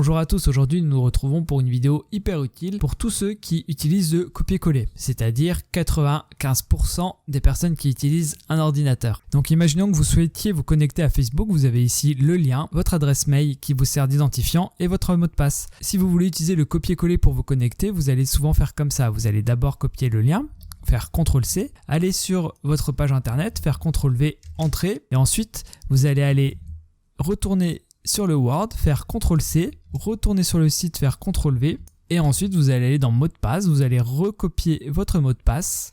Bonjour à tous, aujourd'hui nous nous retrouvons pour une vidéo hyper utile pour tous ceux qui utilisent le copier-coller, c'est-à-dire 95% des personnes qui utilisent un ordinateur. Donc imaginons que vous souhaitiez vous connecter à Facebook, vous avez ici le lien, votre adresse mail qui vous sert d'identifiant et votre mot de passe. Si vous voulez utiliser le copier-coller pour vous connecter, vous allez souvent faire comme ça, vous allez d'abord copier le lien, faire CTRL-C, aller sur votre page internet, faire CTRL-V, entrer, et ensuite vous allez aller retourner sur le Word, faire CTRL-C, retourner sur le site, faire CTRL-V, et ensuite vous allez aller dans mot de passe, vous allez recopier votre mot de passe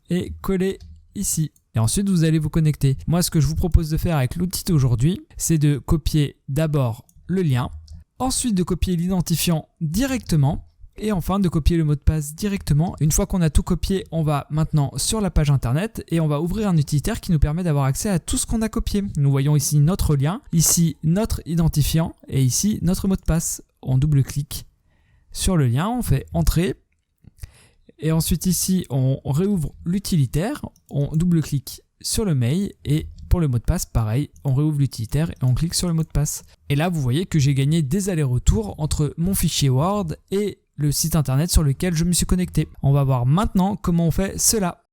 et coller ici. Et ensuite vous allez vous connecter. Moi ce que je vous propose de faire avec l'outil d'aujourd'hui, c'est de copier d'abord le lien, ensuite de copier l'identifiant directement, et enfin de copier le mot de passe directement. Une fois qu'on a tout copié, on va maintenant sur la page internet et on va ouvrir un utilitaire qui nous permet d'avoir accès à tout ce qu'on a copié. Nous voyons ici notre lien, ici notre identifiant et ici notre mot de passe. On double-clique sur le lien, on fait entrer et ensuite ici on réouvre l'utilitaire, on double-clique sur le mail et pour le mot de passe, pareil, on réouvre l'utilitaire et on clique sur le mot de passe. Et là, vous voyez que j'ai gagné des allers-retours entre mon fichier Word et le site internet sur lequel je me suis connecté. On va voir maintenant comment on fait cela.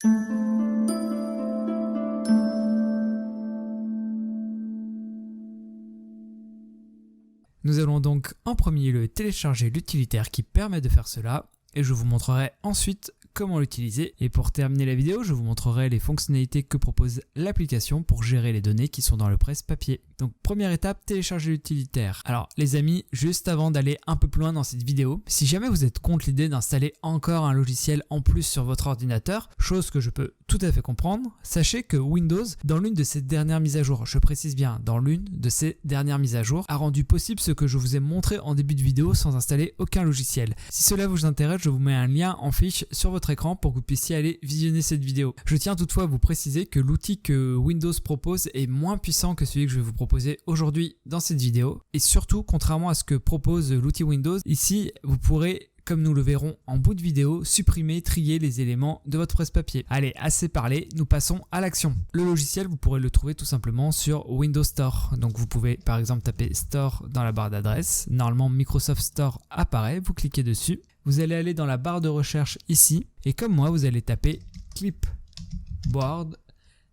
Nous allons donc en premier lieu télécharger l'utilitaire qui permet de faire cela et je vous montrerai ensuite comment l'utiliser. Et pour terminer la vidéo, je vous montrerai les fonctionnalités que propose l'application pour gérer les données qui sont dans le presse-papier. Donc première étape, télécharger l'utilitaire. Alors les amis, juste avant d'aller un peu plus loin dans cette vidéo, si jamais vous êtes contre l'idée d'installer encore un logiciel en plus sur votre ordinateur, chose que je peux tout à fait comprendre, sachez que Windows, dans l'une de ses dernières mises à jour, je précise bien, dans l'une de ses dernières mises à jour, a rendu possible ce que je vous ai montré en début de vidéo sans installer aucun logiciel. Si cela vous intéresse, je vous mets un lien en fiche sur votre écran pour que vous puissiez aller visionner cette vidéo. Je tiens toutefois à vous préciser que l'outil que Windows propose est moins puissant que celui que je vais vous proposer aujourd'hui dans cette vidéo. Et surtout, contrairement à ce que propose l'outil Windows, ici vous pourrez, comme nous le verrons en bout de vidéo, supprimer, trier les éléments de votre presse-papier. Allez, assez parlé, nous passons à l'action. Le logiciel, vous pourrez le trouver tout simplement sur Windows Store. Donc vous pouvez par exemple taper Store dans la barre d'adresse. Normalement, Microsoft Store apparaît, vous cliquez dessus. Vous allez aller dans la barre de recherche ici et comme moi, vous allez taper Clipboard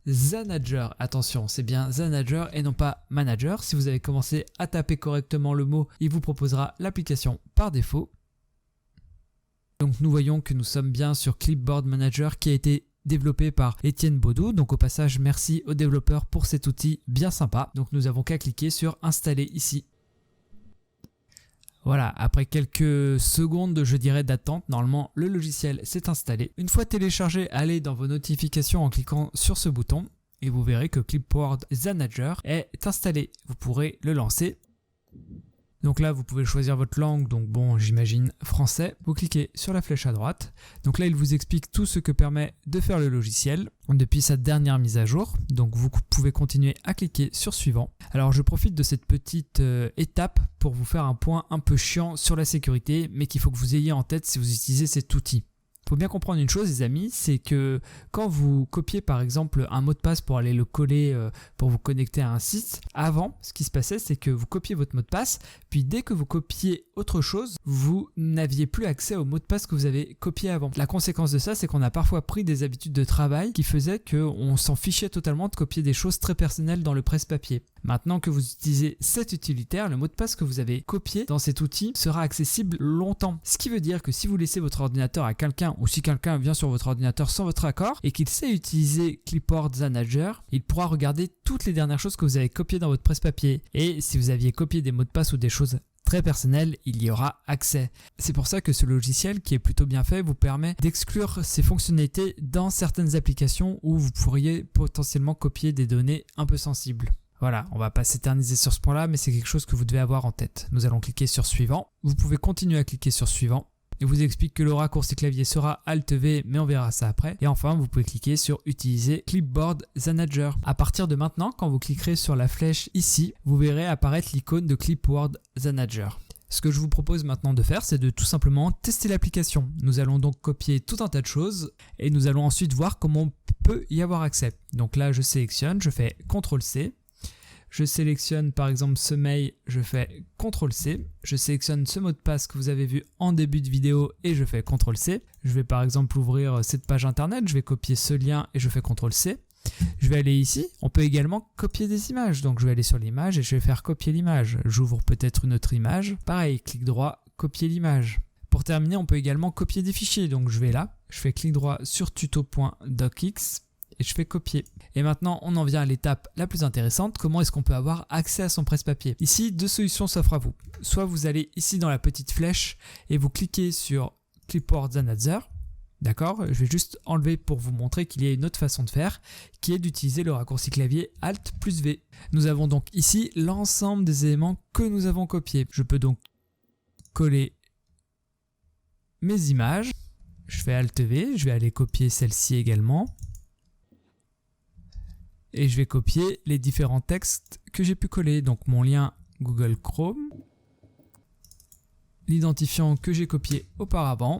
Manager. Attention, c'est bien Manager et non pas Manager. Si vous avez commencé à taper correctement le mot, il vous proposera l'application par défaut. Donc nous voyons que nous sommes bien sur Clipboard Manager qui a été développé par Étienne Baudou. Donc au passage, merci aux développeurs pour cet outil bien sympa. Donc nous avons qu'à cliquer sur installer ici. Voilà, après quelques secondes, je dirais, d'attente, normalement le logiciel s'est installé. Une fois téléchargé, allez dans vos notifications en cliquant sur ce bouton et vous verrez que Clipboard Manager est installé. Vous pourrez le lancer. Donc là, vous pouvez choisir votre langue, donc bon, j'imagine français. Vous cliquez sur la flèche à droite. Donc là, il vous explique tout ce que permet de faire le logiciel depuis sa dernière mise à jour. Donc vous pouvez continuer à cliquer sur suivant. Alors je profite de cette petite étape pour vous faire un point un peu chiant sur la sécurité, mais qu'il faut que vous ayez en tête si vous utilisez cet outil. Il faut bien comprendre une chose les amis, c'est que quand vous copiez par exemple un mot de passe pour aller le coller pour vous connecter à un site, avant ce qui se passait c'est que vous copiez votre mot de passe, puis dès que vous copiez autre chose, vous n'aviez plus accès au mot de passe que vous avez copié avant. La conséquence de ça c'est qu'on a parfois pris des habitudes de travail qui faisaient qu'on s'en fichait totalement de copier des choses très personnelles dans le presse-papier. Maintenant que vous utilisez cet utilitaire, le mot de passe que vous avez copié dans cet outil sera accessible longtemps. Ce qui veut dire que si vous laissez votre ordinateur à quelqu'un ou si quelqu'un vient sur votre ordinateur sans votre accord et qu'il sait utiliser Clipboard Manager, il pourra regarder toutes les dernières choses que vous avez copiées dans votre presse-papier. Et si vous aviez copié des mots de passe ou des choses très personnelles, il y aura accès. C'est pour ça que ce logiciel qui est plutôt bien fait vous permet d'exclure ces fonctionnalités dans certaines applications où vous pourriez potentiellement copier des données un peu sensibles. Voilà, on va pas s'éterniser sur ce point-là, mais c'est quelque chose que vous devez avoir en tête. Nous allons cliquer sur suivant. Vous pouvez continuer à cliquer sur suivant. Il vous explique que le raccourci clavier sera Alt-V, mais on verra ça après. Et enfin, vous pouvez cliquer sur Utiliser Clipboard Manager. À partir de maintenant, quand vous cliquerez sur la flèche ici, vous verrez apparaître l'icône de Clipboard Manager. Ce que je vous propose maintenant de faire, c'est de tout simplement tester l'application. Nous allons donc copier tout un tas de choses et nous allons ensuite voir comment on peut y avoir accès. Donc là, je sélectionne, je fais CTRL-C. Je sélectionne par exemple ce mail, je fais CTRL-C. Je sélectionne ce mot de passe que vous avez vu en début de vidéo et je fais CTRL-C. Je vais par exemple ouvrir cette page internet, je vais copier ce lien et je fais CTRL-C. Je vais aller ici, on peut également copier des images. Donc je vais aller sur l'image et je vais faire copier l'image. J'ouvre peut-être une autre image. Pareil, clic droit, copier l'image. Pour terminer, on peut également copier des fichiers. Donc je vais là, je fais clic droit sur tuto.docx. Et je fais copier. Et maintenant, on en vient à l'étape la plus intéressante. Comment est-ce qu'on peut avoir accès à son presse-papier? Ici, deux solutions s'offrent à vous. Soit vous allez ici dans la petite flèche et vous cliquez sur Clipboard Zanazer. D'accord? Je vais juste enlever pour vous montrer qu'il y a une autre façon de faire, qui est d'utiliser le raccourci clavier Alt plus V. Nous avons donc ici l'ensemble des éléments que nous avons copiés. Je peux donc coller mes images. Je fais Alt V. Je vais aller copier celle-ci également. Et je vais copier les différents textes que j'ai pu coller. Donc mon lien Google Chrome, l'identifiant que j'ai copié auparavant,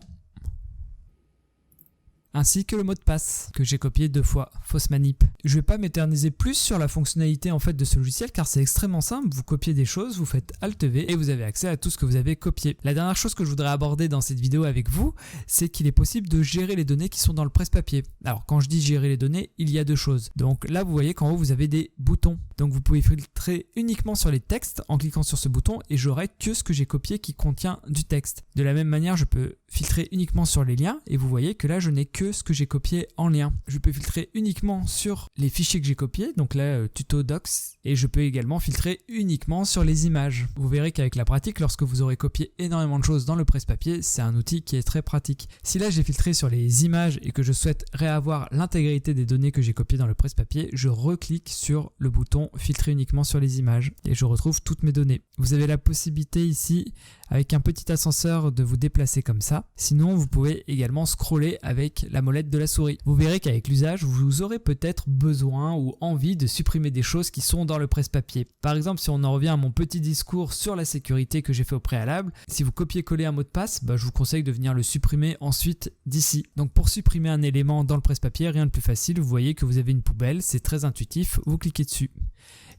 ainsi que le mot de passe que j'ai copié 2 fois, fausse manip. Je ne vais pas m'éterniser plus sur la fonctionnalité en fait de ce logiciel car c'est extrêmement simple. Vous copiez des choses, vous faites Alt V et vous avez accès à tout ce que vous avez copié. La dernière chose que je voudrais aborder dans cette vidéo avec vous, c'est qu'il est possible de gérer les données qui sont dans le presse-papier. Alors quand je dis gérer les données, il y a 2 choses. Donc là vous voyez qu'en haut vous avez des boutons. Donc vous pouvez filtrer uniquement sur les textes en cliquant sur ce bouton et j'aurai que ce que j'ai copié qui contient du texte. De la même manière, je peux filtrer uniquement sur les liens et vous voyez que là je n'ai que ce que j'ai copié en lien. Je peux filtrer uniquement sur les fichiers que j'ai copiés, donc là tuto docs, et je peux également filtrer uniquement sur les images. Vous verrez qu'avec la pratique, lorsque vous aurez copié énormément de choses dans le presse-papier, c'est un outil qui est très pratique. Si là j'ai filtré sur les images et que je souhaite réavoir l'intégralité des données que j'ai copiées dans le presse-papier, je reclique sur le bouton filtrer uniquement sur les images et je retrouve toutes mes données. Vous avez la possibilité ici avec un petit ascenseur de vous déplacer comme ça. Sinon, vous pouvez également scroller avec la molette de la souris. Vous verrez qu'avec l'usage, vous aurez peut-être besoin ou envie de supprimer des choses qui sont dans le presse-papier. Par exemple, si on en revient à mon petit discours sur la sécurité que j'ai fait au préalable, si vous copiez-collez un mot de passe, je vous conseille de venir le supprimer ensuite d'ici. Donc pour supprimer un élément dans le presse-papier, rien de plus facile, vous voyez que vous avez une poubelle, c'est très intuitif, vous cliquez dessus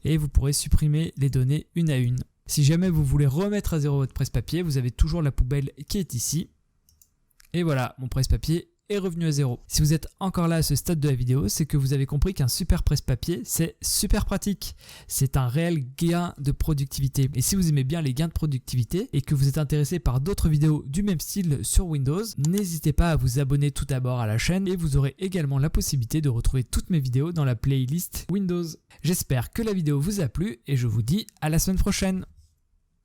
et vous pourrez supprimer les données une à une. Si jamais vous voulez remettre à zéro votre presse-papier, vous avez toujours la poubelle qui est ici. Et voilà, mon presse-papier est revenu à zéro. Si vous êtes encore là à ce stade de la vidéo, c'est que vous avez compris qu'un super presse-papier, c'est super pratique. C'est un réel gain de productivité. Et si vous aimez bien les gains de productivité et que vous êtes intéressé par d'autres vidéos du même style sur Windows, n'hésitez pas à vous abonner tout d'abord à la chaîne et vous aurez également la possibilité de retrouver toutes mes vidéos dans la playlist Windows. J'espère que la vidéo vous a plu et je vous dis à la semaine prochaine.